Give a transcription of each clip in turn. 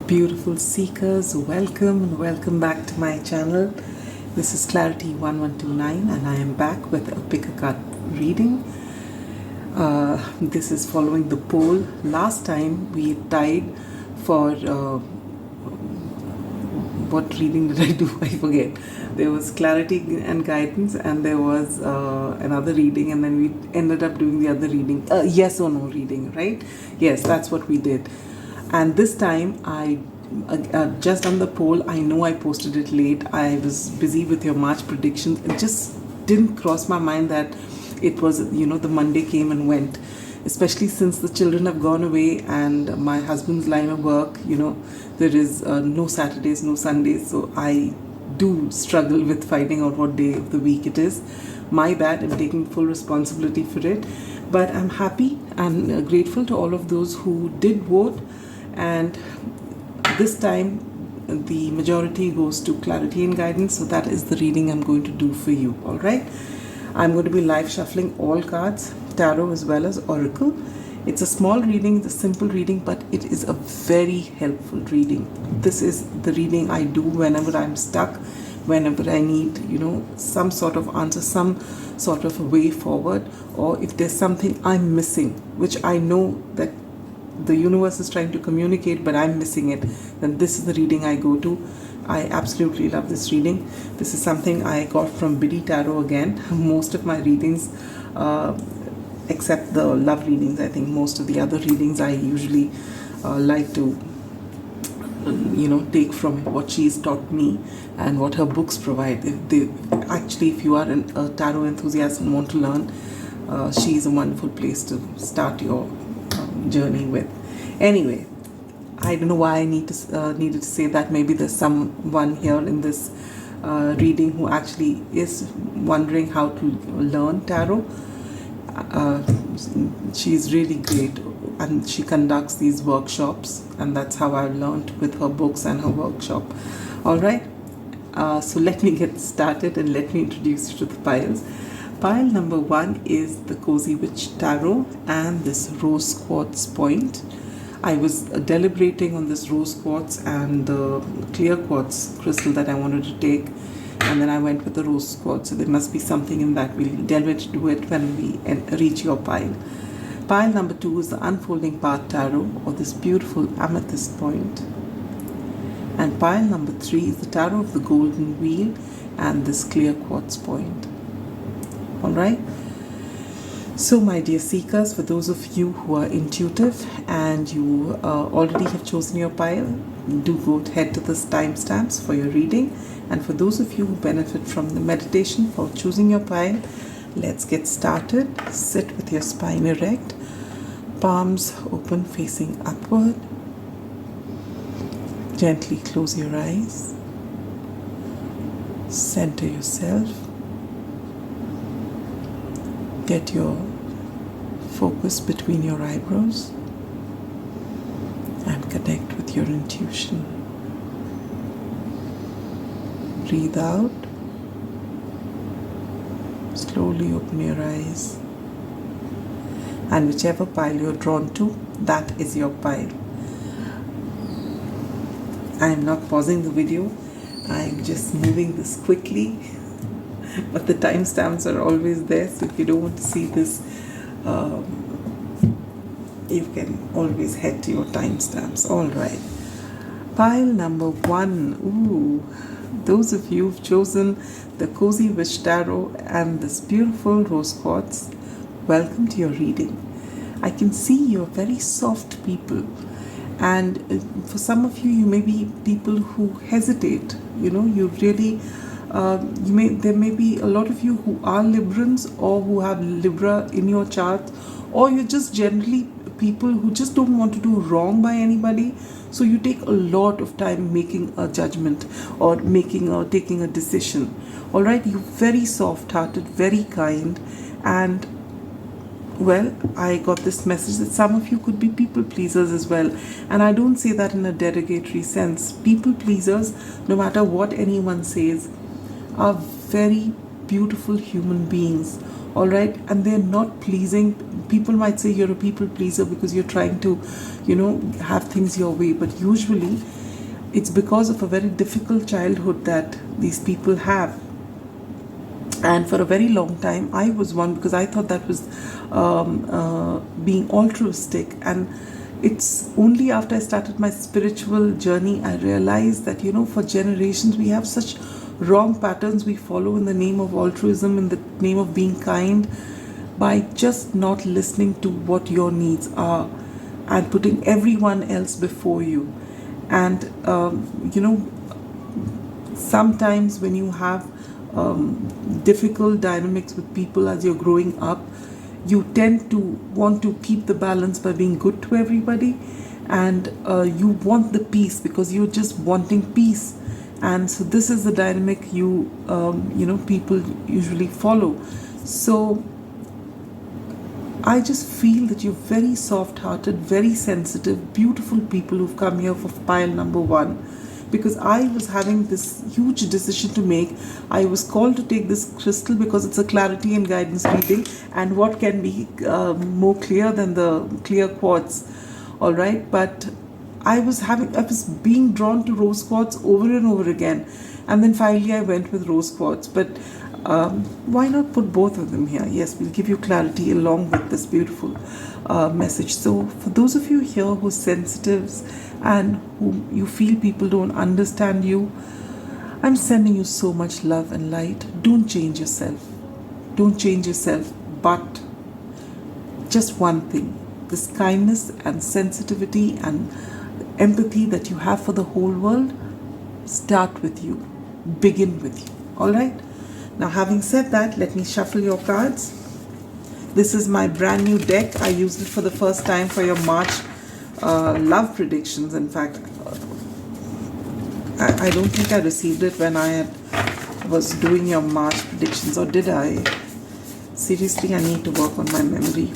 Beautiful seekers, welcome and welcome back to my channel. This is Clarity 1129 and I am back with a pick a card reading. This is following the poll. Last time we tied for what reading did I do? I forget. There was clarity and guidance and there was another reading, and then we ended up doing the other reading, yes or no reading, right? Yes, that's what we did. And this time I just done the poll. I know I posted it late. I was busy with your March predictions. It just didn't cross my mind that it was, the Monday came and went, especially since the children have gone away and my husband's line of work, there is no Saturdays, no Sundays. So I do struggle with finding out what day of the week it is. My bad. I'm taking full responsibility for it. But I'm happy and grateful to all of those who did vote. And this time the majority goes to clarity and guidance, so that is the reading I'm going to do for you. All right, I'm going to be live shuffling all cards, tarot as well as oracle. It's a small reading, it's a simple reading, but it is a very helpful reading. This is the reading I do whenever I'm stuck, whenever I need some sort of answer, some sort of a way forward, or if there's something I'm missing, which I know that the universe is trying to communicate but I'm missing it, then this is the reading I go to. I absolutely love this reading. This is something I got from Biddy Tarot again. Most of my readings, except the love readings, I think most of the other readings I usually like to take from what she's taught me and what her books provide. If you are a tarot enthusiast and want to learn, she is a wonderful place to start your journey with. Anyway, I don't know why I needed to say that. Maybe there's someone here in this reading who actually is wondering how to learn tarot. She's really great and she conducts these workshops, and that's how I learned with her books and her workshop. All right, so let me get started and let me introduce you to the piles. Pile number 1 is the Cozy Witch Tarot and this rose quartz point. I was deliberating on this rose quartz and the clear quartz crystal that I wanted to take, and then I went with the rose quartz. So there must be something in that. We'll delve into it when we reach your pile. Pile number 2 is the Unfolding Path Tarot, or this beautiful amethyst point. And pile number 3 is the Tarot of the Golden Wheel and this clear quartz point. All right, so my dear seekers, for those of you who are intuitive and you already have chosen your pile, do go ahead to the timestamps for your reading. And for those of you who benefit from the meditation for choosing your pile, let's get started. Sit with your spine erect, palms open facing upward. Gently close your eyes, center yourself. Get your focus between your eyebrows and connect with your intuition. Breathe out. Slowly open your eyes. And whichever pile you're drawn to, that is your pile. I am not pausing the video. I am just moving this quickly. But the timestamps are always there, so if you don't want to see this, you can always head to your timestamps. All right. Pile number 1. Ooh, those of you who've chosen the Cozy Witch Tarot and this beautiful rose quartz, welcome to your reading. I can see you're very soft people. And for some of you, you may be people who hesitate. You really... there may be a lot of you who are Librans or who have Libra in your chart, or you're just generally people who just don't want to do wrong by anybody. So you take a lot of time making a judgment or taking a decision. All right, you're very soft-hearted, very kind, and well, I got this message that some of you could be people pleasers as well. And I don't say that in a derogatory sense. People pleasers, no matter what anyone says, are very beautiful human beings. All right, and they're not pleasing. People might say you're a people pleaser because you're trying to, have things your way. But usually it's because of a very difficult childhood that these people have. And for a very long time, I was one, because I thought that was being altruistic. And it's only after I started my spiritual journey, I realized that, for generations, we have such wrong patterns we follow in the name of altruism, in the name of being kind, by just not listening to what your needs are and putting everyone else before you. And, sometimes when you have difficult dynamics with people as you're growing up, you tend to want to keep the balance by being good to everybody, and you want the peace because you're just wanting peace. And so this is the dynamic people usually follow. So I just feel that you're very soft-hearted, very sensitive, beautiful people who've come here for pile number 1. Because I was having this huge decision to make. I was called to take this crystal because it's a clarity and guidance reading, and what can be more clear than the clear quartz, all right? But I was being drawn to rose quartz over and over again, and then finally I went with rose quartz. But why not put both of them here? Yes, we'll give you clarity along with this beautiful message. So for those of you here who are sensitives and who you feel people don't understand you, I'm sending you so much love and light. Don't change yourself. Don't change yourself. But just one thing, this kindness and sensitivity and empathy that you have for the whole world, start with you. Begin with you. All right? Now, having said that, let me shuffle your cards. This is my brand new deck. I used it for the first time for your March love predictions. In fact, I don't think I received it when I was doing your March predictions, or did I? Seriously, I need to work on my memory.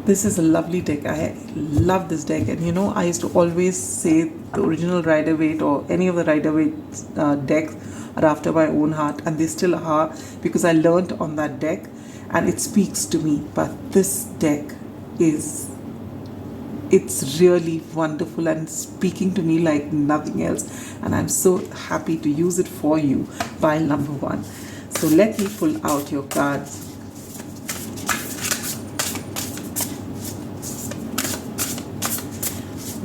This is a lovely deck. I love this deck. And I used to always say the original Rider-Waite or any of the Rider-Waite decks are after my own heart. And they still are, because I learned on that deck and it speaks to me. But this deck it's really wonderful and speaking to me like nothing else. And I'm so happy to use it for you, pile number 1. So let me pull out your cards.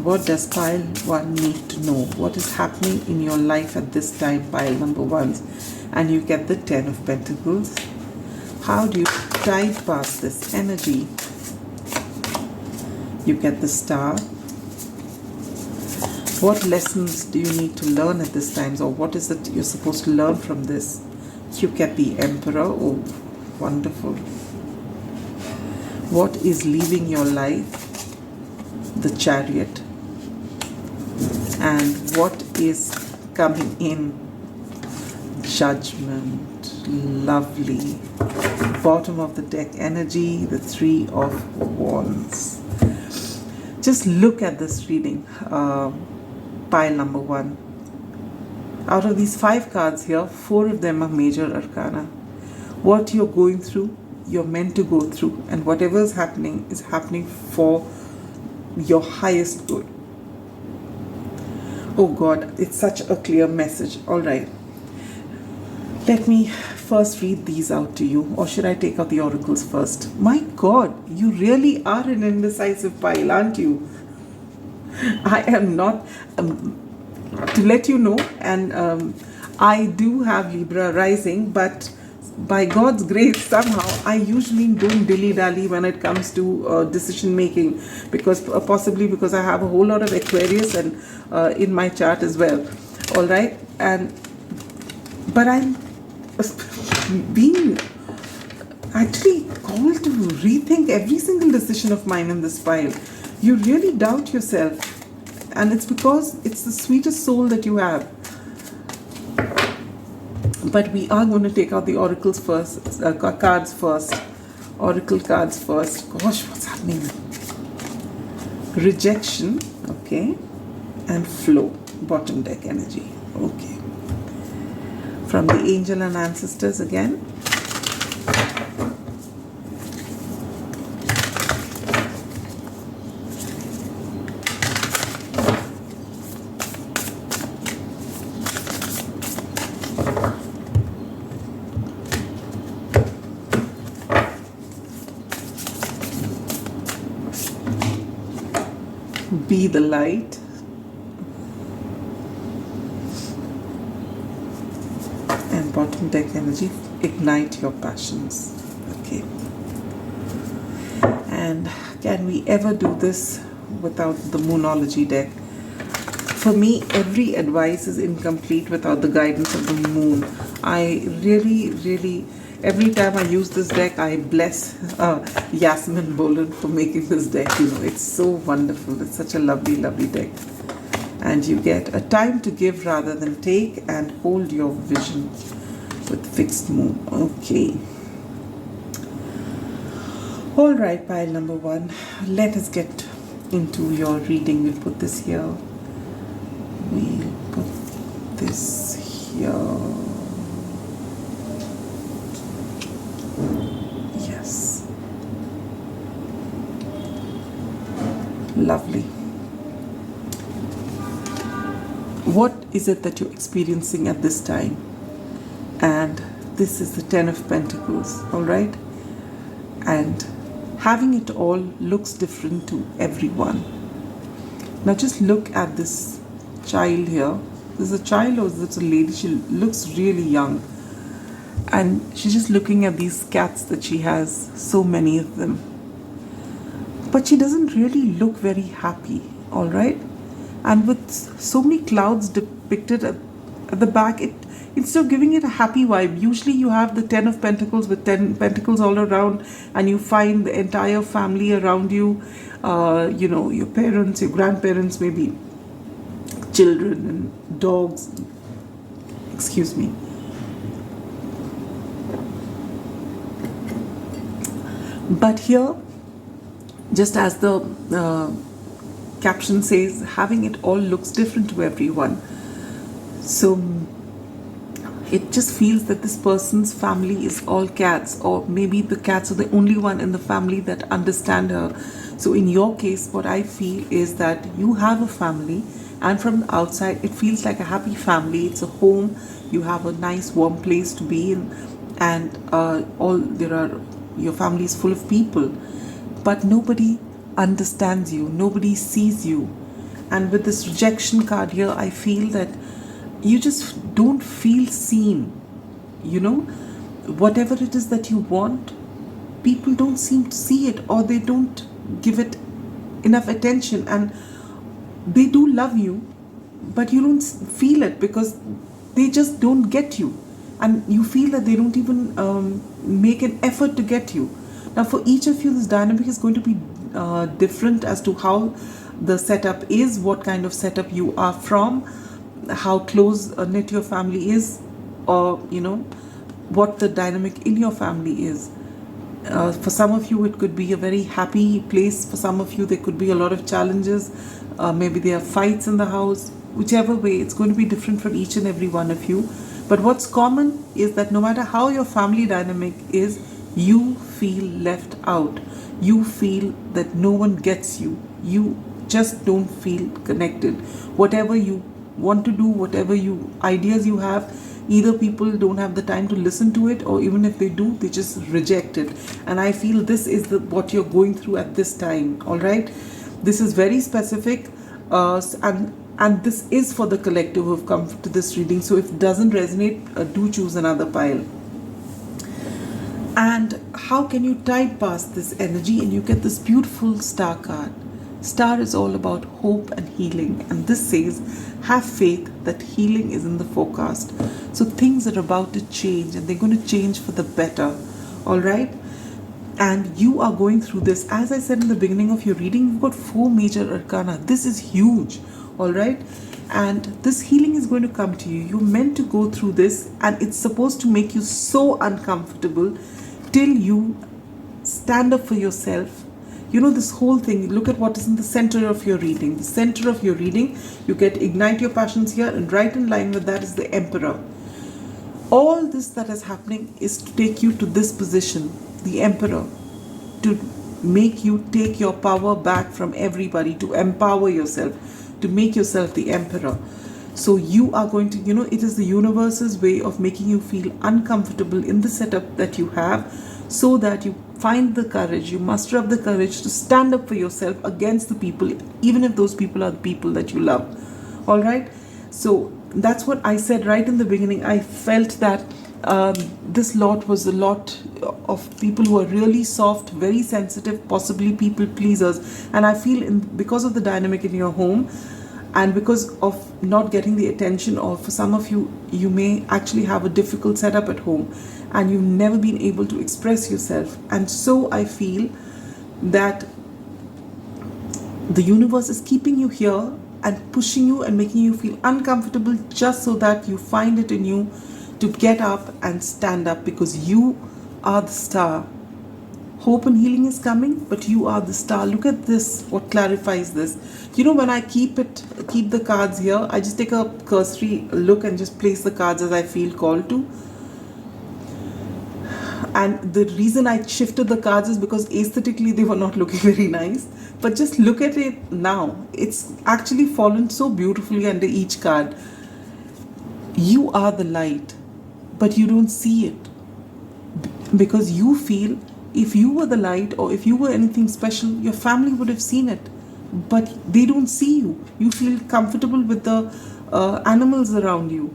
What does pile 1 need to know? What is happening in your life at this time, pile number 1? And you get the 10 of Pentacles. How do you tide past this energy? You get the Star. What lessons do you need to learn at this time? Or what is it you're supposed to learn from this? You get the Emperor. Oh, wonderful. What is leaving your life? The Chariot. And what is coming in? Judgment. Lovely. Bottom of the deck energy, the 3 of Wands. Just look at this reading, pile number 1. Out of these 5 cards here, 4 of them are major arcana. What you're going through, you're meant to go through, and whatever is happening for your highest good. Oh God, it's such a clear message. All right. Let me first read these out to you, or should I take out the oracles first? My God, you really are an indecisive pile, aren't you? I am not. To let you know, and I do have Libra rising, but by God's grace, somehow I usually don't dilly-dally when it comes to decision making, because possibly because I have a whole lot of Aquarius and in my chart as well. All right, but I'm being actually called to rethink every single decision of mine in this pile. You really doubt yourself, and it's because it's the sweetest soul that you have. But we are going to take out the oracles first, cards first. Oracle cards first. Gosh, what's happening? Rejection, okay, and flow, bottom deck energy, okay. from the angel and ancestors again. Be the light. And bottom deck energy, ignite your passions. Okay. And can we ever do this without the Moonology deck? For me, every advice is incomplete without the guidance of the moon. I really, every time I use this deck, I bless Yasmin Boland for making this deck. You know, it's so wonderful. It's such a lovely deck. And you get a time to give rather than take, and hold your vision with fixed moon. Okay. All right, pile number 1. Let us get into your reading. We'll put this here. We'll put this here. Yes. Lovely. What is it that you're experiencing at this time? And this is the 10 of Pentacles, all right? And having it all looks different to everyone. Now just look at this child here. This is a child or is it a lady? She looks really young. And she's just looking at these cats that she has, so many of them. But she doesn't really look very happy, all right? And with so many clouds depicted at the back, instead of giving it a happy vibe, usually you have the 10 of Pentacles with 10 pentacles all around, and you find the entire family around you, you know, your parents, your grandparents, maybe children and dogs. Excuse me. But here, just as the caption says, having it all looks different to everyone. So it just feels that this person's family is all cats, or maybe the cats are the only one in the family that understand her. So in your case, what I feel is that you have a family, and from the outside it feels like a happy family. It's a home. You have a nice warm place to be in, and your family is full of people, but nobody understands you, nobody sees you. And with this rejection card here, I feel that you just don't feel seen. You know, whatever it is that you want, people don't seem to see it, or they don't give it enough attention. And they do love you, but you don't feel it because they just don't get you. And you feel that they don't even make an effort to get you. Now for each of you, this dynamic is going to be different as to how the setup is, what kind of setup you are from, how close knit your family is, or you know, what the dynamic in your family is. For some of you, it could be a very happy place. For some of you, there could be a lot of challenges. Maybe there are fights in the house. Whichever way, it's going to be different for each and every one of you. But what's common is that no matter how your family dynamic is, you feel left out. You feel that no one gets you. You just don't feel connected. Whatever you want to do, whatever ideas you have, either people don't have the time to listen to it, or even if they do, they just reject it. And I feel this is what you're going through at this time, all right? This is very specific, and this is for the collective who have come to this reading. So if it doesn't resonate, do choose another pile. And how can you tide past this energy? And you get this beautiful star card. Star is all about hope and healing, and this says, have faith that healing is in the forecast. So things are about to change, and they're going to change for the better, all right? And you are going through this. As I said in the beginning of your reading, you've got 4 major arcana. This is huge, all right? And this healing is going to come to you. You're meant to go through this, and it's supposed to make you so uncomfortable till you stand up for yourself. You know, this whole thing, look at what is in the center of your reading. The center of your reading, you get ignite your passions here, and right in line with that is the Emperor. All this that is happening is to take you to this position, the emperor, to make you take your power back from everybody, to empower yourself, to make yourself the emperor. So you are going to, it is the universe's way of making you feel uncomfortable in the setup that you have, so that you find the courage, you muster up the courage to stand up for yourself against the people, even if those people are the people that you love. All right? So that's what I said right in the beginning. I felt that this lot was a lot of people who are really soft, very sensitive, possibly people pleasers. And I feel because of the dynamic in your home, and because of not getting the attention, or for some of you, you may actually have a difficult setup at home and you've never been able to express yourself. And so I feel that the universe is keeping you here and pushing you and making you feel uncomfortable, just so that you find it in you to get up and stand up, because you are the star. Hope and healing is coming, but you are the star. Look at this, what clarifies this. When I keep the cards here, I just take a cursory look and just place the cards as I feel called to. And the reason I shifted the cards is because aesthetically they were not looking very nice. But just look at it now. It's actually fallen so beautifully under each card. You are the light, but you don't see it. Because you feel if you were the light, or if you were anything special, your family would have seen it. But they don't see you. You feel comfortable with the animals around you.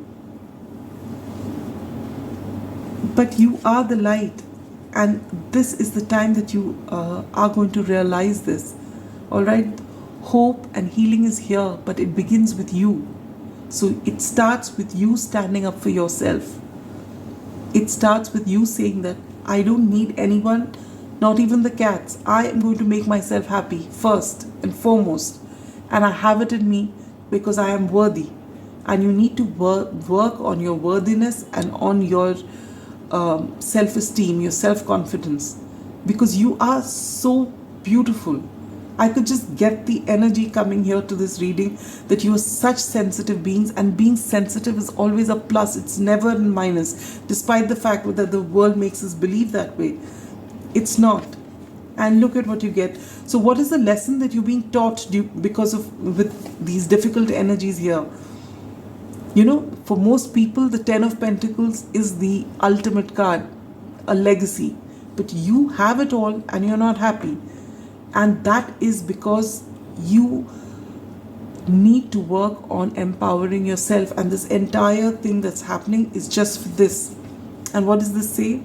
But you are the light, and this is the time that you are going to realize this. All right? Hope and healing is here, but it begins with you. So it starts with you standing up for yourself. It starts with you saying that I don't need anyone, not even the cats. I am going to make myself happy first and foremost. And I have it in me because I am worthy. And you need to work on your worthiness and on your self-esteem, your self-confidence, because you are so beautiful. I could just get the energy coming here to this reading that you are such sensitive beings, and being sensitive is always a plus. It's never a minus, despite the fact that the world makes us believe that way. It's not. And look at what you get. So what is the lesson that you're being taught because of with these difficult energies here? For most people, the 10 of Pentacles is the ultimate card, a legacy. But you have it all and you're not happy. And that is because you need to work on empowering yourself. And this entire thing that's happening is just for this. And what does this say?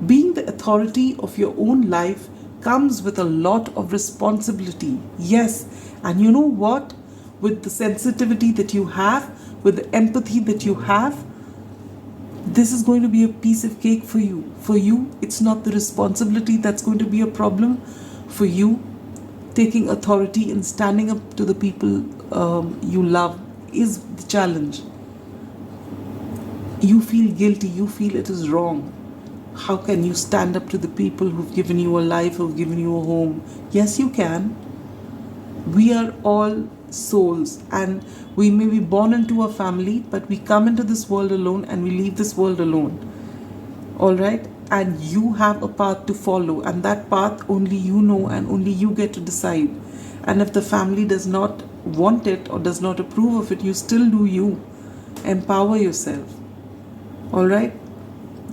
Being the authority of your own life comes with a lot of responsibility. Yes. And you know what? With the sensitivity that you have, with the empathy that you have, this is going to be a piece of cake for you. For you, it's not the responsibility that's going to be a problem. For you, taking authority and standing up to the people you love is the challenge. You feel guilty, you feel it is wrong. How can you stand up to the people who've given you a life, who've given you a home? Yes, you can. We are all souls, and we may be born into a family, but we come into this world alone and we leave this world alone. All right? And you have a path to follow, and that path only you know and only you get to decide. And if the family does not want it or does not approve of it, you still do you. Empower yourself. All right?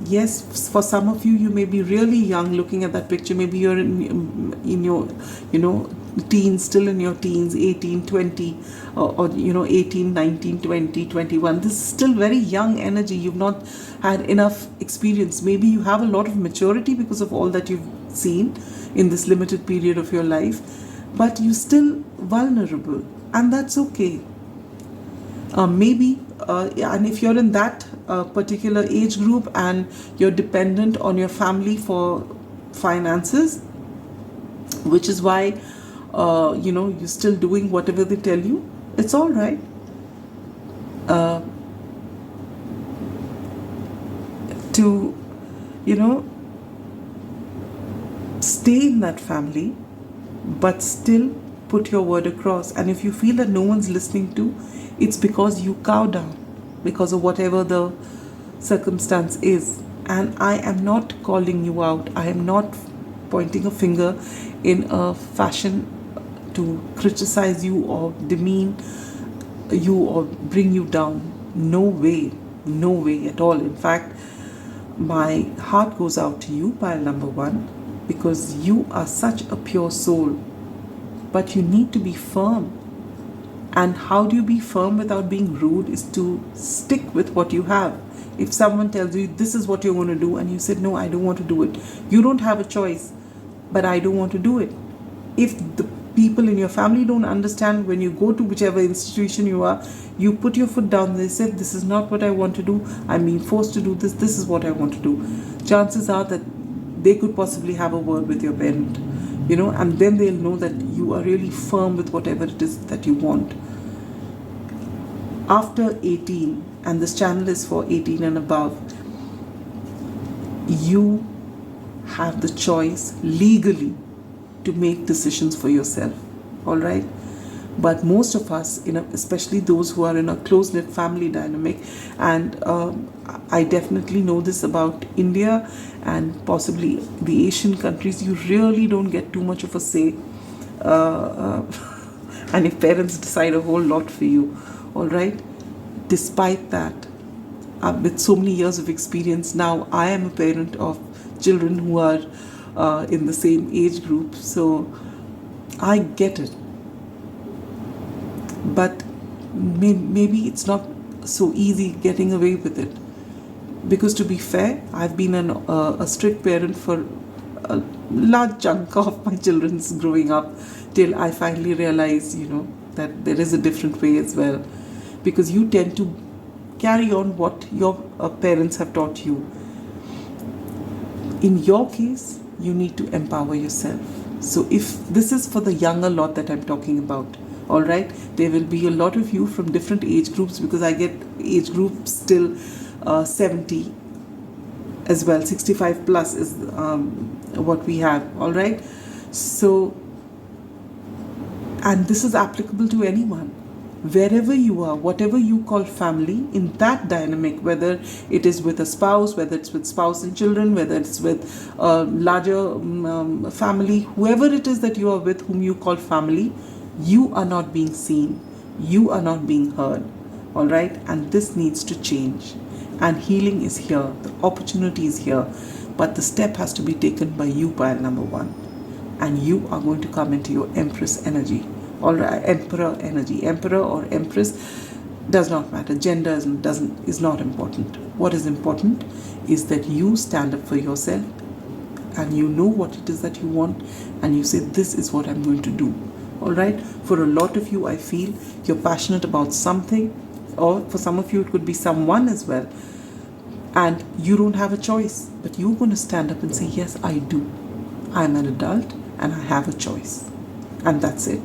Yes, for some of you, you may be really young looking at that picture. Maybe you're in your, teens, still in your teens, 18, 20, or 18, 19, 20, 21. This is still very young energy. You've not had enough experience. Maybe you have a lot of maturity because of all that you've seen in this limited period of your life, but you're still vulnerable, and that's okay. And if you're in that particular age group and you're dependent on your family for finances, which is why you're still doing whatever they tell you, it's all right. To stay in that family, but still put your word across. And if you feel that no one's listening to, it's because you cow down because of whatever the circumstance is. And I am not calling you out. I am not pointing a finger in a fashion to criticize you or demean you or bring you down. No way. No way at all. In fact, my heart goes out to you, pile number one, because you are such a pure soul. But you need to be firm. And how do you be firm without being rude is to stick with what you have. If someone tells you this is what you're going to do and you said, no, I don't want to do it, you don't have a choice, but I don't want to do it. If the people in your family don't understand, when you go to whichever institution you are, you put your foot down, they say, this is not what I want to do, I'm being forced to do this, this is what I want to do. Chances are that they could possibly have a word with your parent, and then they'll know that you are really firm with whatever it is that you want. After 18, and this channel is for 18 and above, you have the choice legally to make decisions for yourself, all right? But most of us, especially those who are in a close-knit family dynamic, and I definitely know this about India and possibly the Asian countries, you really don't get too much of a say. And if parents decide a whole lot for you, all right? Despite that, with so many years of experience now, I am a parent of children who are in the same age group, so I get it. But maybe it's not so easy getting away with it, because to be fair, I've been a strict parent for a large chunk of my children's growing up, till I finally realized, that there is a different way as well, because you tend to carry on what your parents have taught you. In your case, you need to empower yourself. So if this is for the younger lot that I'm talking about, all right, there will be a lot of you from different age groups, because I get age groups till 70 as well. 65 plus is what we have, all right? So, and this is applicable to anyone. Wherever you are, whatever you call family, in that dynamic, whether it is with a spouse, whether it's with spouse and children, whether it's with a larger family, whoever it is that you are with, whom you call family, you are not being seen, you are not being heard, all right? And this needs to change. And healing is here, the opportunity is here, but the step has to be taken by you, pile number one. And you are going to come into your Empress energy. All right, Emperor energy. Emperor or Empress does not matter. Gender is not important. What is important is that you stand up for yourself and you know what it is that you want, and you say, this is what I'm going to do. All right. For a lot of you, I feel you're passionate about something, or for some of you, it could be someone as well, and you don't have a choice, but you're going to stand up and say, yes, I do. I'm an adult and I have a choice. And that's it.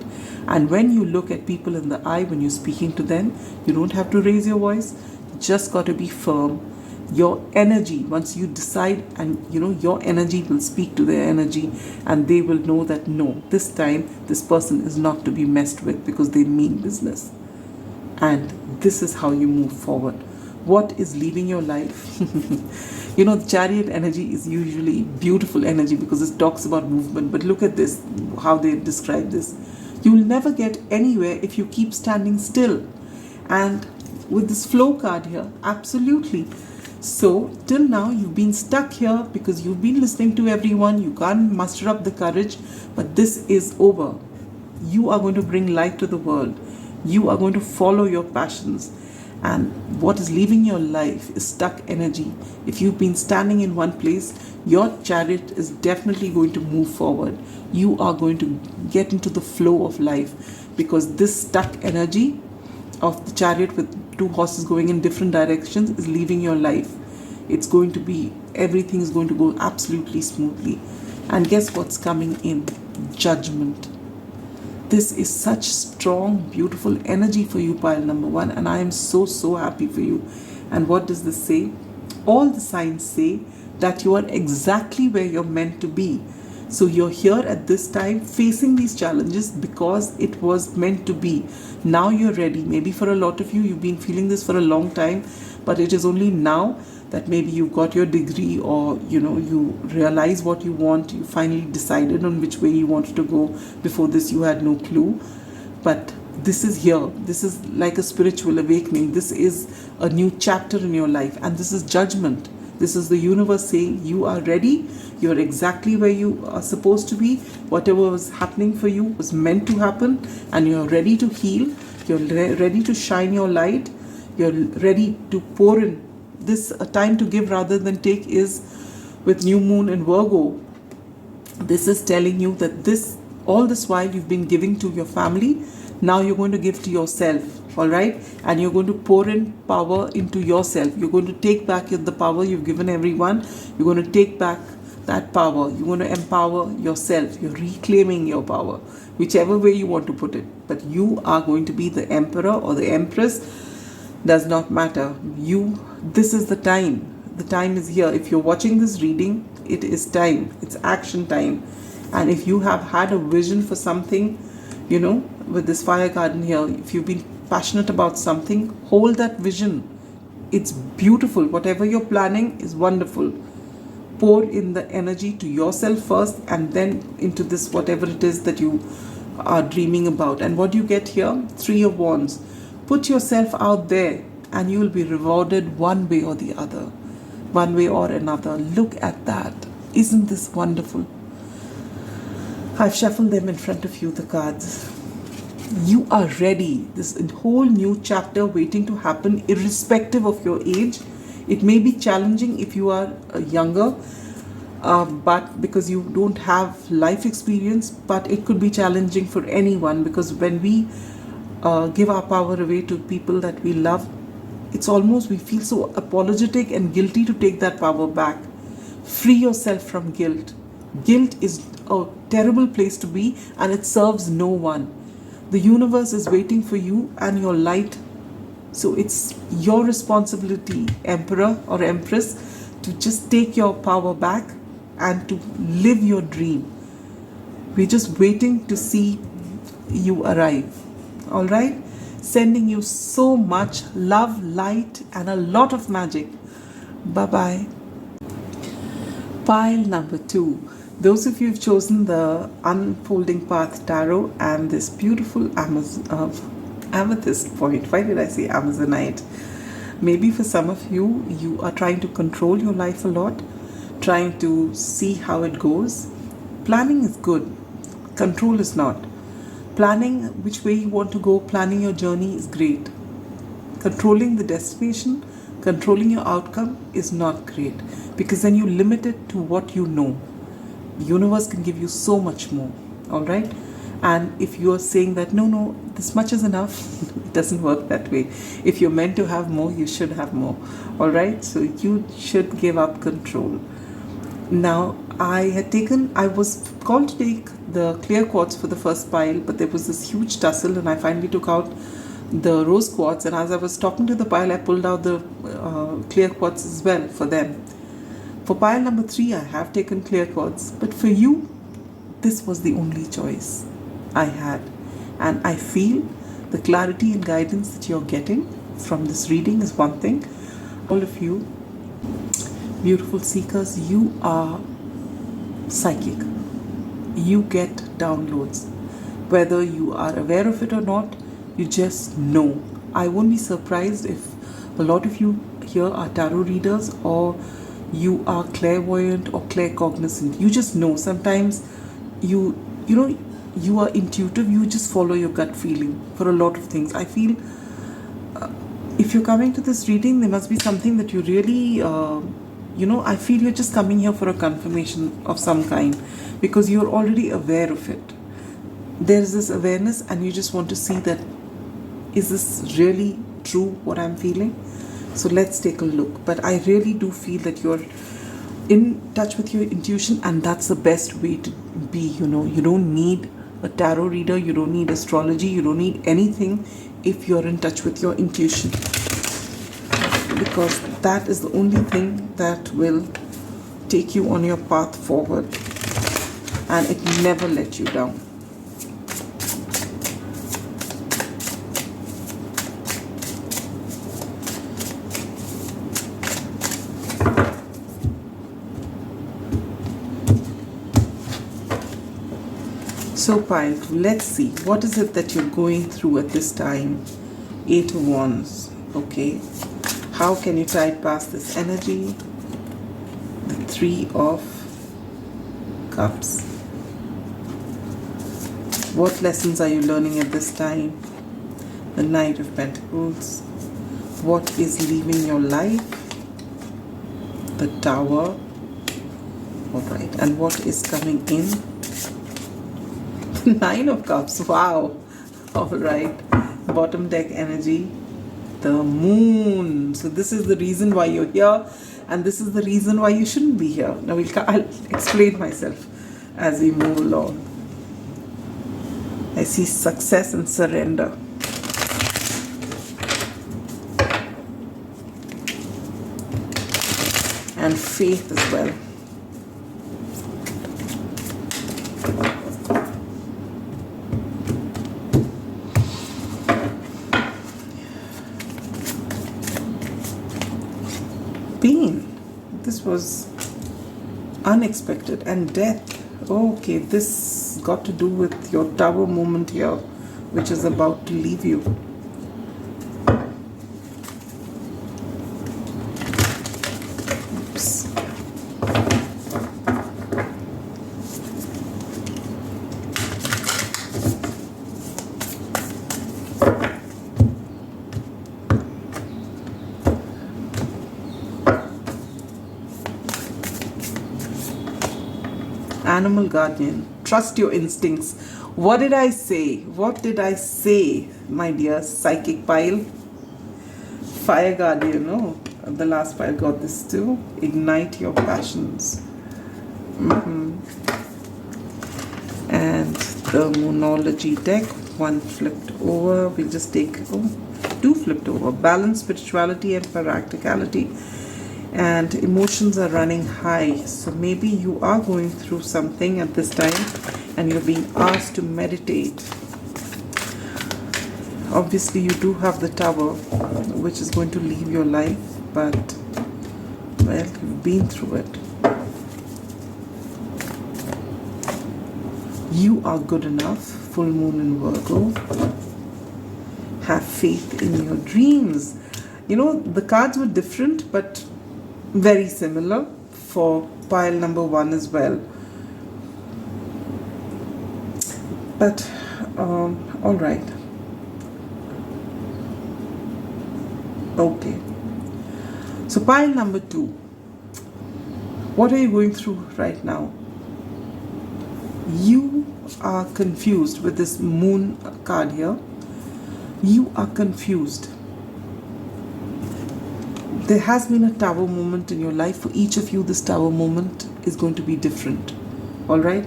And when you look at people in the eye, when you're speaking to them, you don't have to raise your voice. You just got to be firm. Your energy, once you decide, and your energy will speak to their energy, and they will know that no, this time this person is not to be messed with, because they mean business. And this is how you move forward. What is leaving your life? The Chariot energy is usually beautiful energy because it talks about movement. But look at this, how they describe this. You will never get anywhere if you keep standing still. And with this flow card here, absolutely. So till now you've been stuck here because you've been listening to everyone. You can't muster up the courage, but this is over. You are going to bring light to the world. You are going to follow your passions. And what is leaving your life is stuck energy. If you've been standing in one place, your chariot is definitely going to move forward. You are going to get into the flow of life, because this stuck energy of the chariot with two horses going in different directions is leaving your life. It's going to be, everything is going to go absolutely smoothly. And guess what's coming in? Judgment. This is such strong, beautiful energy for you, pile number one, and I am so, so happy for you. And what does this say? All the signs say that you are exactly where you're meant to be. So you're here at this time facing these challenges because it was meant to be. Now you're ready. Maybe for a lot of you, you've been feeling this for a long time, but it is only now that maybe you got your degree, or you realize what you want. You finally decided on which way you wanted to go. Before this, you had no clue. But this is here. This is like a spiritual awakening. This is a new chapter in your life, and this is judgment. This is the universe saying you are ready. You're exactly where you are supposed to be. Whatever was happening for you was meant to happen, and you're ready to heal. You're ready to shine your light. You're ready to pour in. This a time to give rather than take is with new moon in Virgo. This is telling you that all this while you've been giving to your family, now you're going to give to yourself, all right? And you're going to pour in power into yourself. You're going to take back the power you've given everyone. You're going to take back that power. You're going to empower yourself. You're reclaiming your power, whichever way you want to put it. But you are going to be the emperor or the empress. Does not matter. This is the time. The time is here. If you're watching this reading, it is time. It's action time. And if you have had a vision for something, with this fire garden here, if you've been passionate about something, hold that vision. It's beautiful. Whatever you're planning is wonderful. Pour in the energy to yourself first, and then into this, whatever it is that you are dreaming about. And what you get here, 3 of Wands. Put yourself out there, and you will be rewarded one way or the other. One way or another. Look at that. Isn't this wonderful? I've shuffled them in front of you, the cards. You are ready. This whole new chapter waiting to happen, irrespective of your age. It may be challenging if you are younger, but because you don't have life experience, but it could be challenging for anyone, because when we give our power away to people that we love, it's almost we feel so apologetic and guilty to take that power back. Free yourself from guilt. Guilt is a terrible place to be, and it serves no one. The universe is waiting for you and your light. So it's your responsibility, Emperor or Empress, to just take your power back and to live your dream. We're just waiting to see you arrive. All right? Sending you so much love, light, and a lot of magic. Bye-bye. Pile number 2. Those of you who've chosen the Unfolding Path Tarot and this beautiful amethyst point. Why did I say Amazonite? Maybe for some of you, you are trying to control your life a lot, trying to see how it goes. Planning is good. Control is not. Planning which way you want to go, planning your journey is great. Controlling the destination, controlling your outcome is not great, because then you limit it to what you know. The universe can give you so much more, all right? And if you are saying that, no, this much is enough, it doesn't work that way. If you're meant to have more, you should have more, all right? So you should give up control. Now, I was called to take the clear quartz for the first pile, but there was this huge tussle, and I finally took out the rose quartz, and as I was talking to the pile, I pulled out the clear quartz as well for them. For pile number 3, I have taken clear quartz, but for you, this was the only choice I had. And I feel the clarity and guidance that you're getting from this reading is one thing. All of you, beautiful seekers, you are psychic. You get downloads. Whether you are aware of it or not, you just know. I won't be surprised if a lot of you here are tarot readers, or you are clairvoyant or claircognizant. You just know. Sometimes you are intuitive. You just follow your gut feeling for a lot of things. I feel if you're coming to this reading, there must be something that you really I feel you're just coming here for a confirmation of some kind, because you're already aware of it. There's this awareness, and you just want to see that, is this really true what I'm feeling? So let's take a look. But I really do feel that you're in touch with your intuition, and that's the best way to be. You don't need a tarot reader, you don't need astrology, you don't need anything if you're in touch with your intuition, because that is the only thing that will take you on your path forward. and it never let you down. So Pile, let's see, what is it that you're going through at this time? 8 of Wands, okay. How can you tide past this energy? The 3 of Cups. What lessons are you learning at this time? The Knight of Pentacles. What is leaving your life? The Tower. Alright, and what is coming in? 9 of Cups. Wow. Alright. Bottom deck energy. The Moon. So this is the reason why you're here, and this is the reason why you shouldn't be here. Now I'll explain myself as we move along. I see success and surrender. And faith as well. Pain. This was unexpected. And death. Okay, this got to do with your Tower moment here, which is about to leave you. Oops. Animal guardian, trust your instincts. What did I say? What did I say, my dear psychic Pile? Fire guardian, no. The last pile got this too. Ignite your passions. And the Moonology deck, one flipped over. We'll just take, two flipped over. Balance, spirituality and practicality. And emotions are running high, so maybe you are going through something at this time and you're being asked to meditate. Obviously you do have the Tower, which is going to leave your life, but well, you've been through it. You are good enough. Full moon in Virgo. Have faith in your dreams. You know, the cards were different but very similar for pile number 1 as well. But all right. Okay. So pile number 2. What are you going through right now? You are confused with this Moon card here. You are confused. There has been a Tower moment in your life. For each of you, this Tower moment is going to be different. Alright?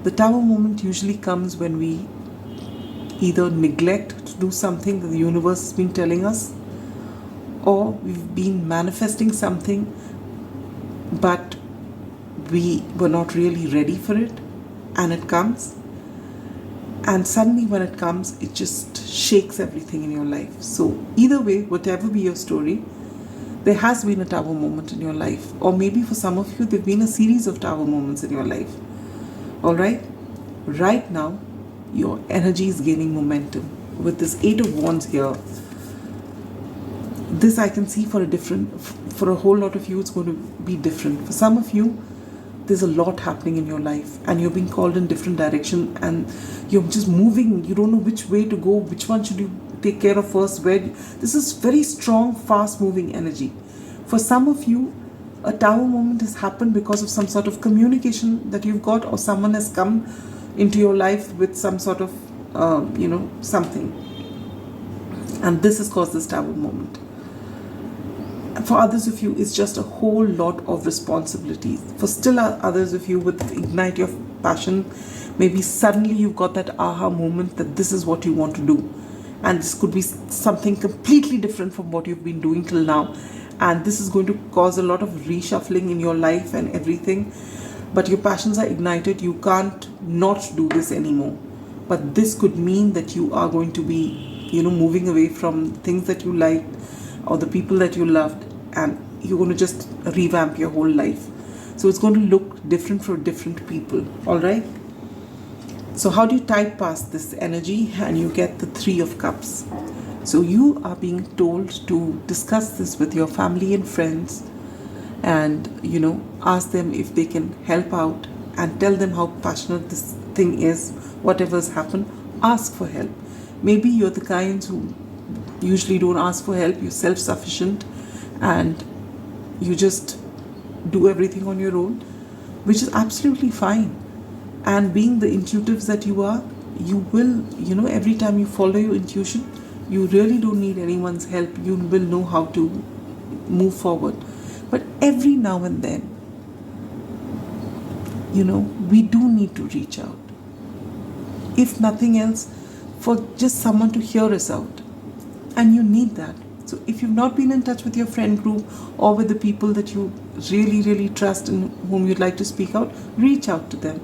The Tower moment usually comes when we either neglect to do something that the universe has been telling us, or we've been manifesting something but we were not really ready for it, and it comes. And suddenly when it comes, it just shakes everything in your life. So either way, whatever be your story, there has been a Tower moment in your life. Or maybe for some of you, there have been a series of Tower moments in your life. Alright? Right now, your energy is gaining momentum. With this 8 of Wands here, this I can see for a whole lot of you, it's going to be different. For some of you, there's a lot happening in your life and you're being called in different direction and you're just moving. You don't know which way to go, which one should you take care of first. This is very strong, fast moving energy. For some of you, a Tower moment has happened because of some sort of communication that you've got, or someone has come into your life with some sort of something, and this has caused this Tower moment. For others of you, it's just a whole lot of responsibilities. For still others of you, with Ignite Your Passion, maybe suddenly you've got that aha moment that this is what you want to do. And this could be something completely different from what you've been doing till now. And this is going to cause a lot of reshuffling in your life and everything. but your passions are ignited. You can't not do this anymore. But this could mean that you are going to be, moving away from things that you liked or the people that you loved, and you're going to just revamp your whole life. So it's going to look different for different people. All right. So how do you type past this energy? And you get the 3 of Cups. So you are being told to discuss this with your family and friends, and ask them if they can help out, and tell them how passionate this thing is. Whatever has happened, ask for help. Maybe you're the kinds who usually don't ask for help. You're self-sufficient and you just do everything on your own, which is absolutely fine. And being the intuitives that you are, you will, every time you follow your intuition, you really don't need anyone's help. You will know how to move forward. But every now and then, we do need to reach out. If nothing else, for just someone to hear us out. And you need that. So if you've not been in touch with your friend group or with the people that you really, really trust and whom you'd like to speak out, reach out to them.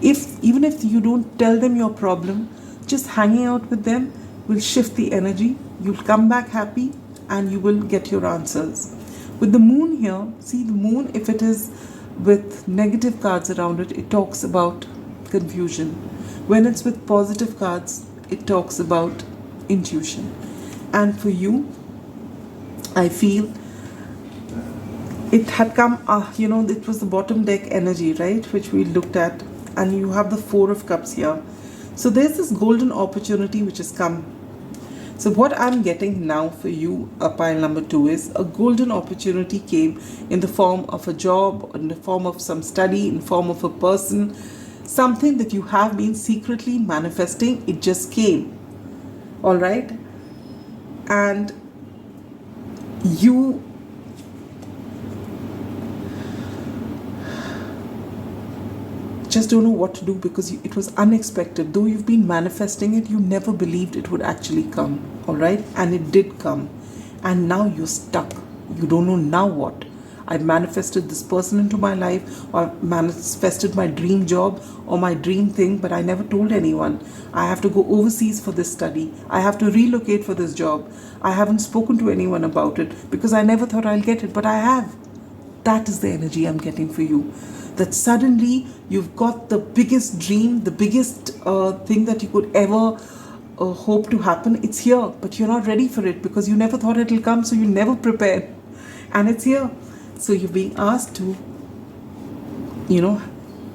Even if you don't tell them your problem, just hanging out with them will shift the energy. You'll come back happy and you will get your answers. With the moon here, see the moon, if it is with negative cards around it, it talks about confusion. When it's with positive cards, it talks about intuition. And for you, I feel it had come, it was the bottom deck energy, right, which we looked at, and you have the 4 of Cups here. So there's this golden opportunity which has come. So what I'm getting now for you, pile number 2, is a golden opportunity came in the form of a job, in the form of some study, in the form of a person, something that you have been secretly manifesting. It just came. All right. And you just don't know what to do because it was unexpected. Though you've been manifesting it, you never believed it would actually come. All right. And it did come. And now you're stuck. You don't know now what. I manifested this person into my life, or manifested my dream job or my dream thing, but I never told anyone. I have to go overseas for this study. I have to relocate for this job. I haven't spoken to anyone about it because I never thought I'll get it, but I have. That is the energy I'm getting for you. That suddenly you've got the biggest dream, the biggest thing that you could ever hope to happen. It's here, but you're not ready for it because you never thought it'll come, so you never prepared. And it's here. So you're being asked to,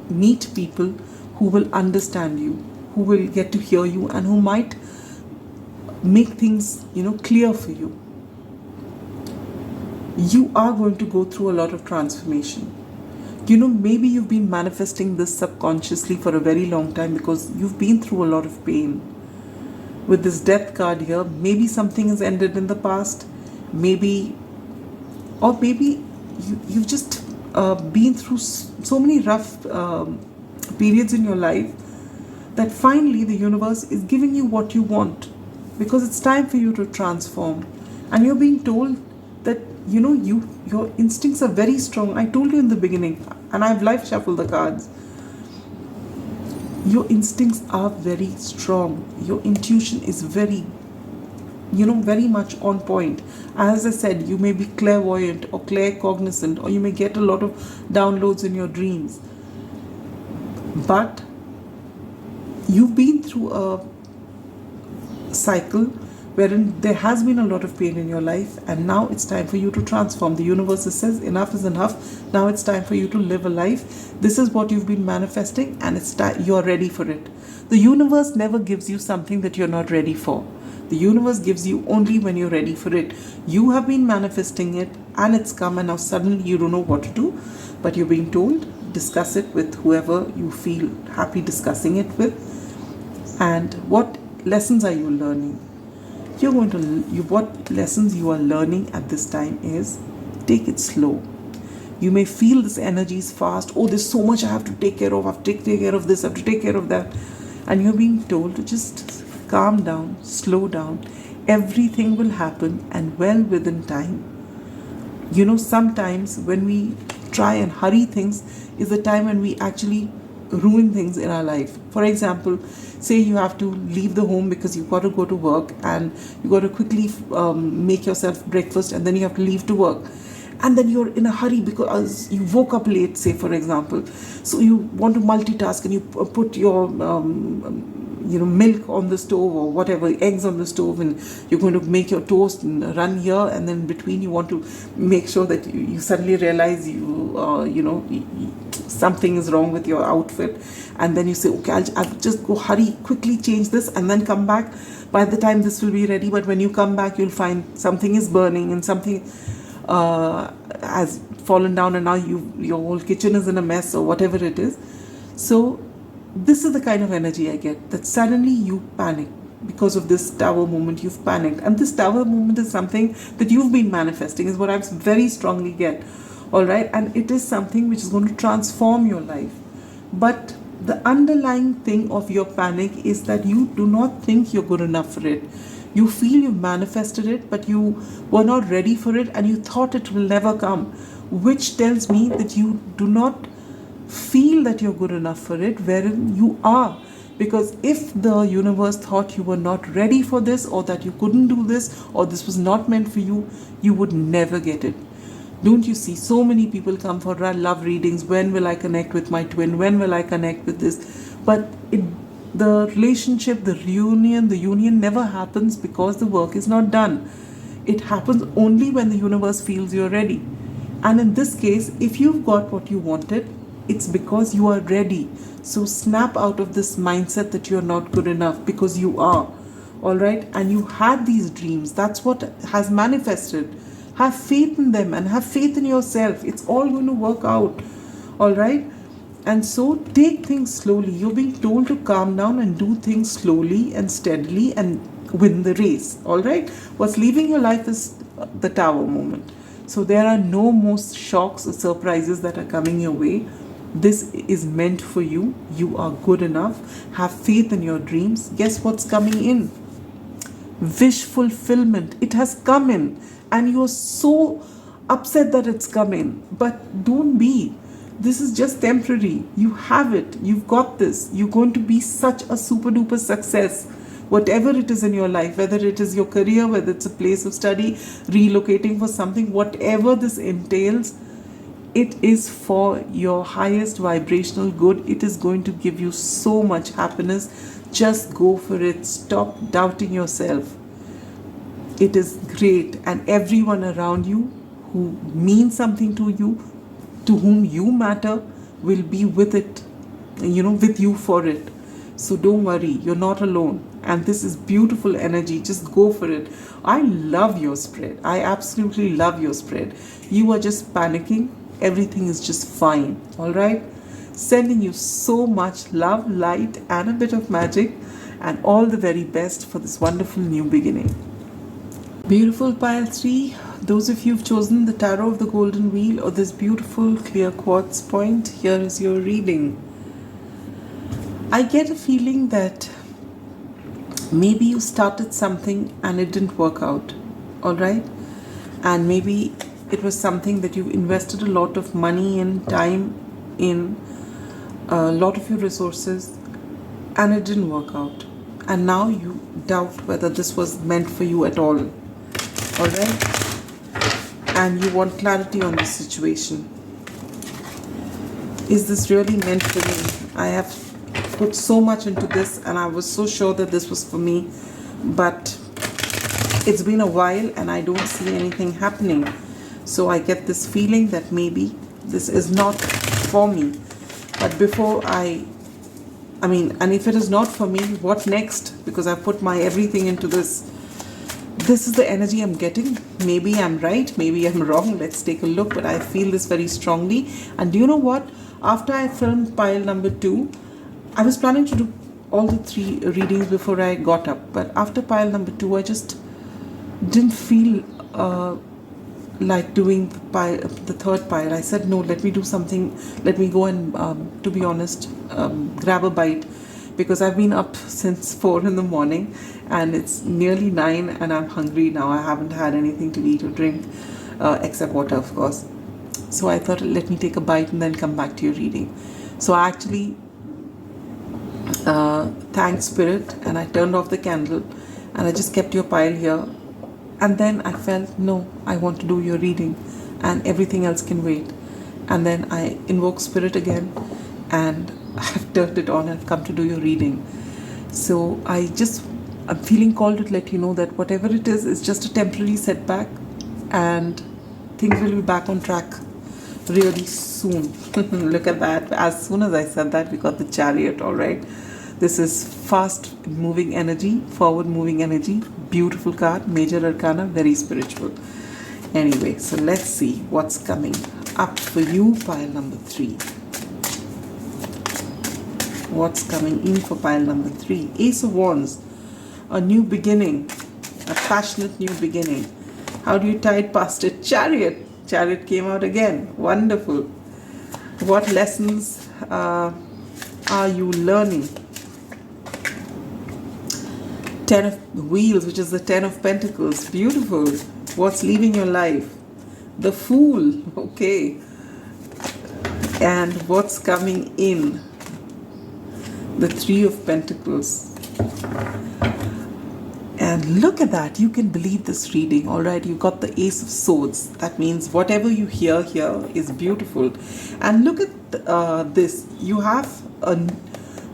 meet people who will understand you, who will get to hear you, and who might make things, clear for you. You are going to go through a lot of transformation. Maybe you've been manifesting this subconsciously for a very long time because you've been through a lot of pain. With this death card here, maybe something has ended in the past, maybe you've just been through so many rough periods in your life that finally the universe is giving you what you want because it's time for you to transform. And you're being told that, your instincts are very strong. I told you in the beginning, and I've life shuffled the cards. Your instincts are very strong. Your intuition is very much on point. As I said, you may be clairvoyant or claircognizant, or you may get a lot of downloads in your dreams. But you've been through a cycle wherein there has been a lot of pain in your life, and now it's time for you to transform. The universe says enough is enough. Now it's time for you to live a life. This is what you've been manifesting, and it's time you're ready for it. The universe never gives you something that you're not ready for. The universe gives you only when you're ready for it. You have been manifesting it and it's come, and now suddenly you don't know what to do, but you're being told, discuss it with whoever you feel happy discussing it with. And what lessons are you learning? What lessons you are learning at this time is, take it slow. You may feel this energy is fast. Oh, there's so much I have to take care of. I have to take care of this, I have to take care of that. And you're being told to just calm down, slow down. Everything will happen and well within time. Sometimes when we try and hurry things is the time when we actually ruin things in our life. For example, say you have to leave the home because you've got to go to work, and you got to quickly make yourself breakfast, and then you have to leave to work, and then you're in a hurry because you woke up late, say for example, so you want to multitask, and you put your milk on the stove or whatever, eggs on the stove, and you're going to make your toast and run here, and then in between you want to make sure that you suddenly realize something is wrong with your outfit, and then you say, okay, I'll just go hurry, quickly change this, and then come back. By the time this will be ready, but when you come back, you'll find something is burning and something has fallen down, and now your whole kitchen is in a mess or whatever it is. So this is the kind of energy I get, that suddenly you panic because of this tower moment. You've panicked, and this tower moment is something that you've been manifesting, is what I very strongly get. All right, and it is something which is going to transform your life. But the underlying thing of your panic is that you do not think you're good enough for it. You feel you manifested it, but you were not ready for it, and you thought it will never come, which tells me that you do not feel that you're good enough for it, wherein you are. Because if the universe thought you were not ready for this, or that you couldn't do this, or this was not meant for you, you would never get it. Don't you see, so many people come for love readings, when will I connect with my twin, when will I connect with this, but the relationship, the union never happens because the work is not done. It happens only when the universe feels you're ready. And in this case, if you've got what you wanted, it's because you are ready. So snap out of this mindset that you're not good enough, because you are. All right, and you had these dreams. That's what has manifested. Have faith in them and have faith in yourself. It's all going to work out. All right. And so take things slowly. You're being told to calm down and do things slowly and steadily and win the race. All right. What's leaving your life is the tower moment. So there are no more shocks or surprises that are coming your way. This is meant for you. You are good enough. Have faith in your dreams. Guess what's coming in? Wish fulfillment. It has come in, and you're so upset that it's come in. But don't be. This is just temporary. You have it. You've got this. You're going to be such a super duper success. Whatever it is in your life, whether it is your career, whether it's a place of study, relocating for something, whatever this entails, it is for your highest vibrational good. It is going to give you so much happiness. Just go for it. Stop doubting yourself. It is great. And everyone around you who means something to you, to whom you matter, will be with it, with you for it. So don't worry, you're not alone. And this is beautiful energy. Just go for it. I love your spread. I absolutely love your spread. You are just panicking. Everything is just fine. All right? Sending you so much love, light, and a bit of magic, and all the very best for this wonderful new beginning. Beautiful pile 3, those of you who've chosen the Tarot of the Golden Wheel or this beautiful clear quartz point, here is your reading. I get a feeling that maybe you started something and it didn't work out, all right? And maybe it was something that you invested a lot of money and time in, a lot of your resources, and it didn't work out. And now you doubt whether this was meant for you at all. All right, and you want clarity on this situation. Is this really meant for me? I have put so much into this, and I was so sure that this was for me, but it's been a while and I don't see anything happening. So I get this feeling that maybe this is not for me. But before and if it is not for me, what next? Because I've put my everything into this. This is the energy I'm getting. Maybe I'm right, maybe I'm wrong. Let's take a look, but I feel this very strongly. And do you know what? After I filmed pile number 2, I was planning to do all the 3 readings before I got up. But after pile number 2, I just didn't feel like doing the third pile. I said, no, let me do something. Let me go and, to be honest, grab a bite. Because I've been up since 4 in the morning and it's nearly 9 and I'm hungry now. I haven't had anything to eat or drink except water, of course. So I thought, let me take a bite and then come back to your reading. So I actually thanked Spirit and I turned off the candle and I just kept your pile here. And then I felt, no, I want to do your reading and everything else can wait. And then I invoked Spirit again and I've turned it on and I've come to do your reading. So I'm feeling called to let you know that whatever it is just a temporary setback and things will be back on track really soon. Look at that. As soon as I said that, we got the Chariot, all right? This is fast moving energy, forward moving energy. Beautiful card, major arcana, very spiritual. Anyway, so let's see what's coming up for you, pile number 3. What's coming in for pile number 3? Ace of Wands, a new beginning, a passionate new beginning. How do you tie it past it? Chariot. Chariot came out again. Wonderful. What lessons are you learning? 10 of Wheels, which is the 10 of Pentacles. Beautiful. What's leaving your life? The Fool. Okay. And what's coming in? The 3 of Pentacles. And look at that. You can believe this reading. All right. You got the Ace of Swords. That means whatever you hear here is beautiful. And look at this. You have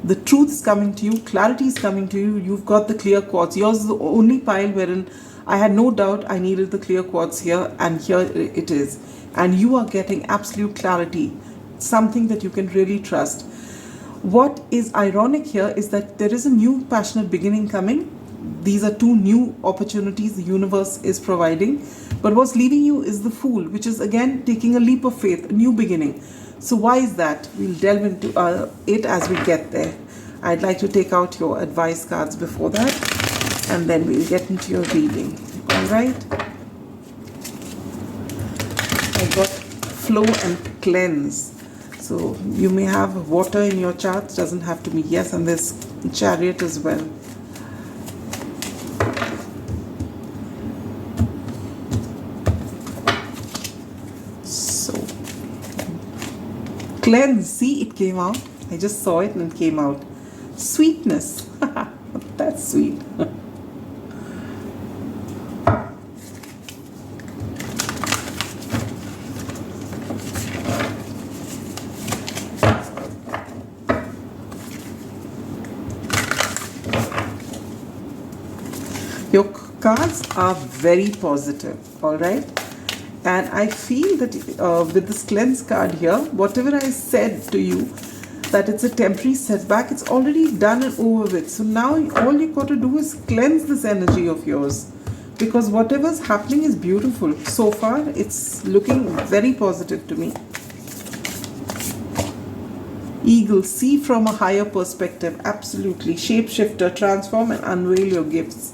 the truth is coming to you. Clarity is coming to you. You've got the clear quartz. Yours is the only pile wherein I had no doubt I needed the clear quartz here. And here it is. And you are getting absolute clarity. Something that you can really trust. What is ironic here is that there is a new passionate beginning coming. These are 2 new opportunities the universe is providing. But what's leaving you is the Fool, which is again taking a leap of faith, a new beginning. So why is that? We'll delve into it as we get there. I'd like to take out your advice cards before that. And then we'll get into your reading. Alright? I got flow and cleanse. So you may have water in your charts. Doesn't have to be. Yes, and there's Chariot as well. Cleanse, see, it came out. I just saw it and it came out. Sweetness. That's sweet. Your cards are very positive, all right? And I feel that with this cleanse card here, whatever I said to you, that it's a temporary setback, it's already done and over with. So now all you got to do is cleanse this energy of yours. Because whatever's happening is beautiful. So far, it's looking very positive to me. Eagle, see from a higher perspective. Absolutely. Shapeshifter, transform and unveil your gifts.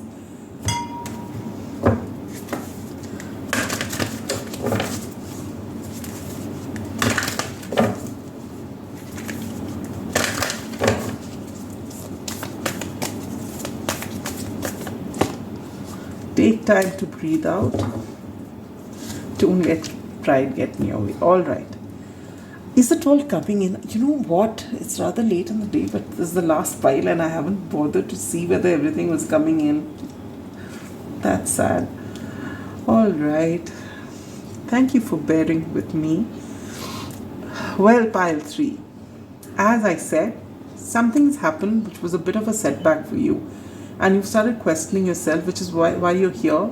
Take time to breathe out. Don't let pride get in your way. All right. Is it all coming in? You know what? It's rather late in the day, but this is the last pile and I haven't bothered to see whether everything was coming in. That's sad. All right. Thank you for bearing with me. Well, pile 3. As I said, something's happened which was a bit of a setback for you. And you've started questioning yourself, which is why you're here,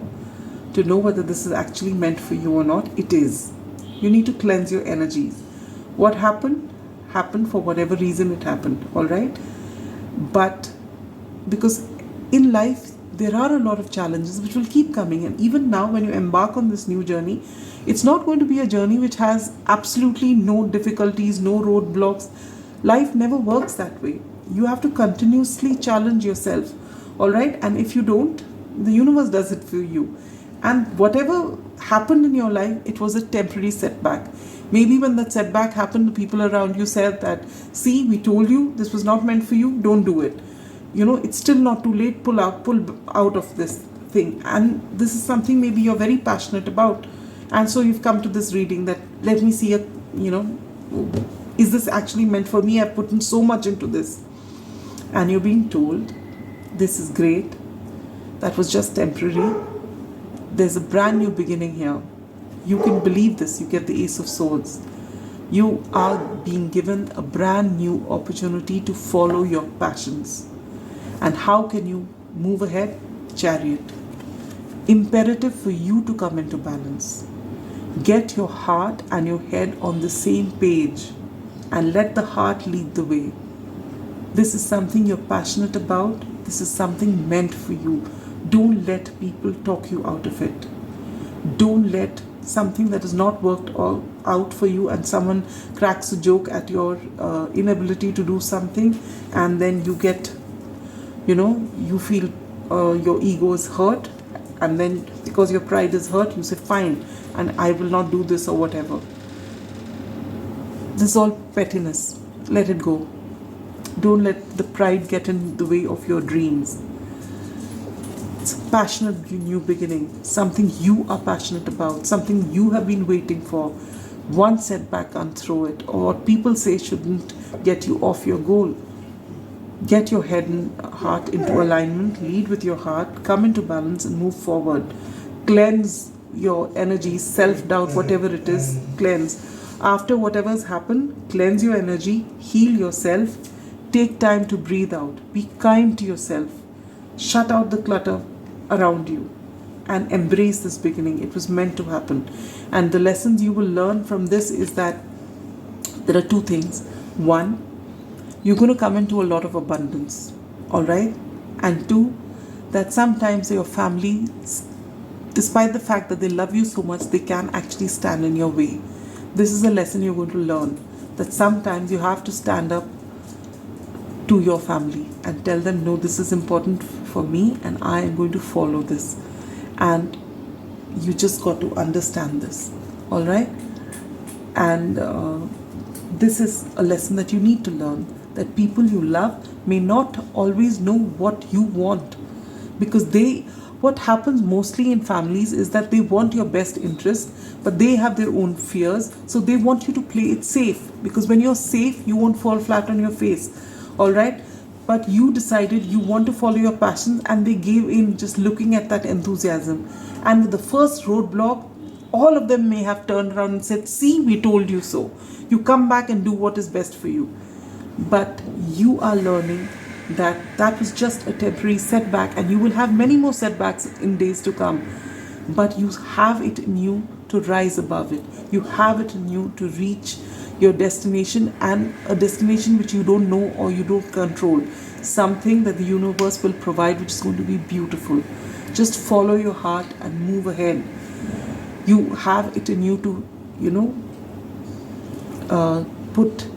to know whether this is actually meant for you or not. It is. You need to cleanse your energies. What happened for whatever reason it happened, all right? But because in life, there are a lot of challenges which will keep coming. And even now, when you embark on this new journey, it's not going to be a journey which has absolutely no difficulties, no roadblocks. Life never works that way. You have to continuously challenge yourself. All right, and if you don't, the universe does it for you. And whatever happened in your life, it was a temporary setback. Maybe when that setback happened, the people around you said that, see, we told you this was not meant for you, don't do it. You know, it's still not too late, pull out of this thing. And this is something maybe you're very passionate about. And so you've come to this reading that, let me see, is this actually meant for me? I've put in so much into this. And you're being told, this is great. That was just temporary. There's a brand new beginning here. You can believe this. You get the Ace of Swords. You are being given a brand new opportunity to follow your passions. And how can you move ahead? Chariot. Imperative for you to come into balance. Get your heart and your head on the same page and let the heart lead the way. This is something you're passionate about. This is something meant for you. Don't let people talk you out of it. Don't let something that has not worked out for you and someone cracks a joke at your inability to do something, and then you get, you feel your ego is hurt, and then because your pride is hurt, you say fine, and I will not do this or whatever. This is all pettiness. Let it go. Don't let the pride get in the way of your dreams. It's a passionate new beginning, something you are passionate about, something you have been waiting for. One setback can't throw it, or what people say shouldn't get you off your goal. Get your head and heart into alignment, lead with your heart, come into balance and move forward. Cleanse your energy, self-doubt, whatever it is, cleanse. After whatever has happened, cleanse your energy, heal yourself, take time to breathe out, be kind to yourself, shut out the clutter around you and embrace this beginning. It was meant to happen. And the lessons you will learn from this is that there are two things. One, you're going to come into a lot of abundance, all right? And two, that sometimes your family, despite the fact that they love you so much, they can actually stand in your way. This is a lesson you're going to learn, that sometimes you have to stand up to your family and tell them, no, this is important for me and I am going to follow this. And you just got to understand this, all right? And this is a lesson that you need to learn, that people you love may not always know what you want, because what happens mostly in families is that they want your best interest, but they have their own fears, so they want you to play it safe, because when you're safe, you won't fall flat on your face, all right? But you decided you want to follow your passions, and they gave in just looking at that enthusiasm. And with the first roadblock, all of them may have turned around and said, see, we told you so. You come back and do what is best for you. But you are learning that that was just a temporary setback, and you will have many more setbacks in days to come. But you have it in you to rise above it. You have it in you to reach your destination, and a destination which you don't know or you don't control. Something that the universe will provide, which is going to be beautiful. Just follow your heart and move ahead. You have it in you to, put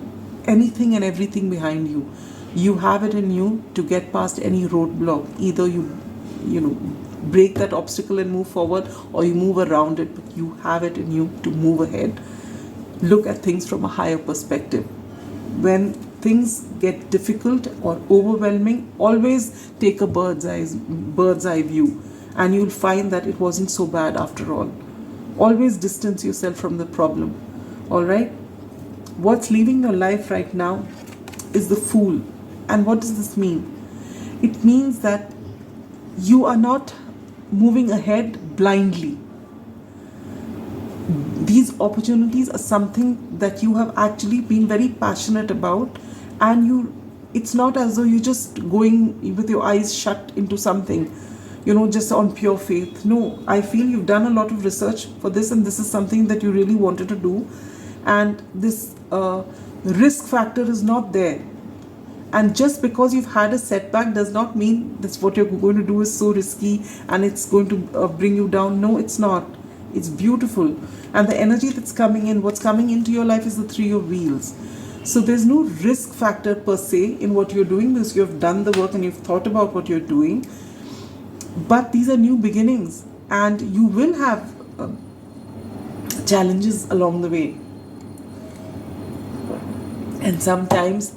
anything and everything behind you. You have it in you to get past any roadblock. Either you break that obstacle and move forward, or you move around it, but you have it in you to move ahead. Look at things from a higher perspective. When things get difficult or overwhelming, always take a bird's eye view, and you'll find that it wasn't so bad after all. Always distance yourself from the problem, all right? What's leaving your life right now is the Fool. And what does this mean? It means that you are not moving ahead blindly. These opportunities are something that you have actually been very passionate about, and it's not as though you're just going with your eyes shut into something, just on pure faith. No, I feel you've done a lot of research for this, and this is something that you really wanted to do, and this risk factor is not there. And just because you've had a setback does not mean that's what you're going to do is so risky and it's going to bring you down. No, it's not. It's beautiful. And the energy that's coming in, what's coming into your life is the Three of Wheels. So there's no risk factor per se in what you're doing, because you've done the work and you've thought about what you're doing. But these are new beginnings, and you will have challenges along the way. And sometimes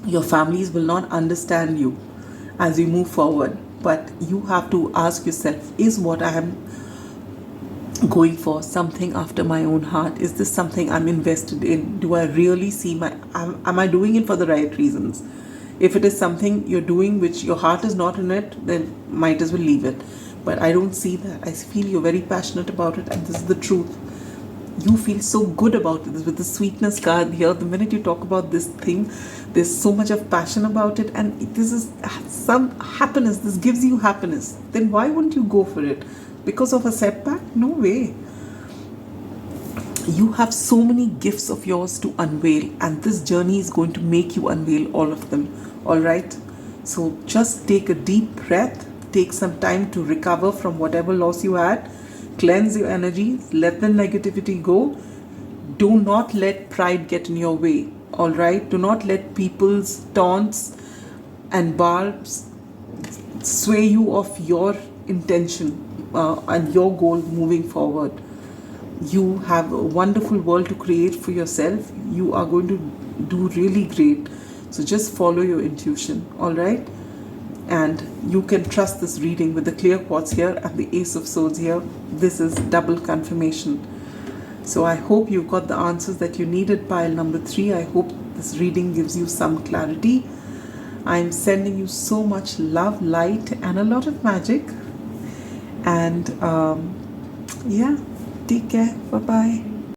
your families will not understand you as you move forward. But you have to ask yourself, is what I am going for something after my own heart? Is this something I'm invested in? Do I really see am I doing it for the right reasons? If it is something you're doing which your heart is not in it, then might as well leave it. But I don't see that. I feel you're very passionate about it, and this is the truth. You feel so good about it with the sweetness card here. The minute you talk about this thing, there's so much of passion about it, and this is some happiness. This gives you happiness. Then why wouldn't you go for it? Because of a setback? No way. You have so many gifts of yours to unveil, and this journey is going to make you unveil all of them. All right? So just take a deep breath, take some time to recover from whatever loss you had, cleanse your energy, let the negativity go. Do not let pride get in your way. All right? Do not let people's taunts and barbs sway you off your intention and your goal moving forward. You have a wonderful world to create for yourself. You are going to do really great. So just follow your intuition, all right? And you can trust this reading with the clear quartz here and the Ace of Swords here. This is double confirmation. So I hope you got the answers that you needed, pile number 3. I hope this reading gives you some clarity. I'm sending you so much love, light, and a lot of magic. And yeah, take care. Bye-bye.